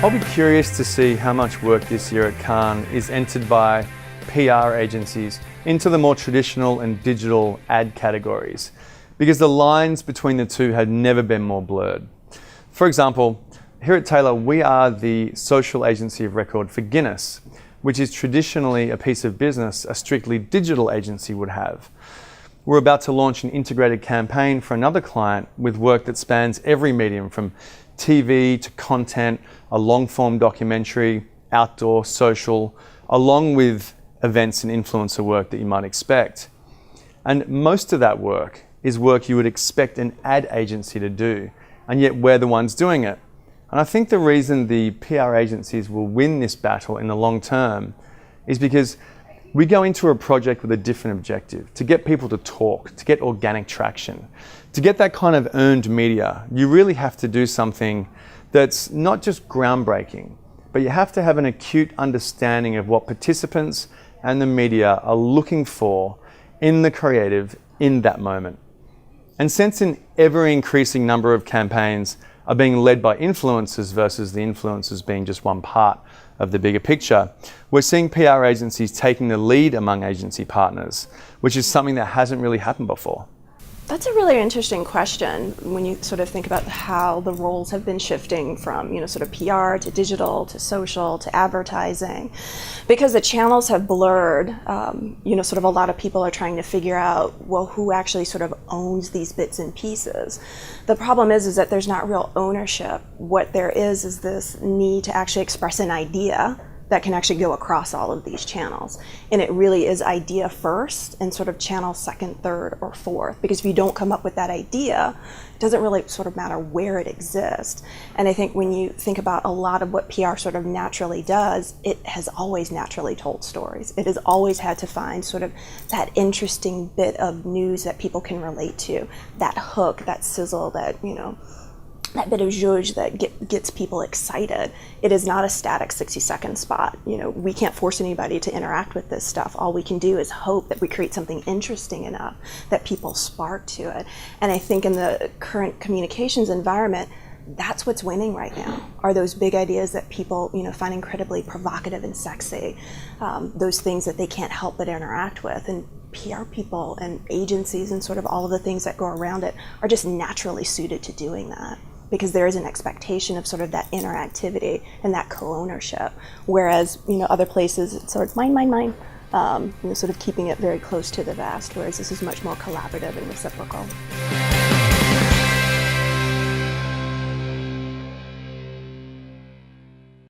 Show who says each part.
Speaker 1: I'll be curious to see how much work this year at Cannes is entered by PR agencies into the more traditional and digital ad categories, because the lines between the two had never been more blurred. For example, here at Taylor, we are the social agency of record for Guinness, which is traditionally a piece of business a strictly digital agency would have. We're about to launch an integrated campaign for another client with work that spans every medium, from TV to content, a long-form documentary, outdoor, social, along with events and influencer work that you might expect. And most of that work is work you would expect an ad agency to do, and yet we're the ones doing it. And I think the reason the PR agencies will win this battle in the long term is because we go into a project with a different objective: to get people to talk, to get organic traction. To get that kind of earned media, you really have to do something that's not just groundbreaking, but you have to have an acute understanding of what participants and the media are looking for in the creative in that moment. And since an ever-increasing number of campaigns are being led by influencers versus the influencers being just one part of the bigger picture, we're seeing PR agencies taking the lead among agency partners, which is something that hasn't really happened before.
Speaker 2: That's a really interesting question when you sort of think about how the roles have been shifting from, sort of PR to digital to social to advertising, because the channels have blurred. Sort of a lot of people are trying to figure out, well, who actually sort of owns these bits and pieces. The problem is that there's not real ownership. What there is this need to actually express an idea that can actually go across all of these channels. And it really is idea first and sort of channel second, third, or fourth. Because if you don't come up with that idea, it doesn't really sort of matter where it exists. And I think when you think about a lot of what PR sort of naturally does, it has always naturally told stories. It has always had to find sort of that interesting bit of news that people can relate to, that hook, that sizzle, that bit of zhuzh that gets people excited. It is not a static 60-second spot. We can't force anybody to interact with this stuff. All we can do is hope that we create something interesting enough that people spark to it. And I think in the current communications environment, that's what's winning right now, are those big ideas that people find incredibly provocative and sexy, those things that they can't help but interact with. And PR people and agencies and sort of all of the things that go around it are just naturally suited to doing that, because there is an expectation of sort of that interactivity and that co-ownership. Whereas, other places, it's sort of mine, sort of keeping it very close to the vest, whereas this is much more collaborative and reciprocal.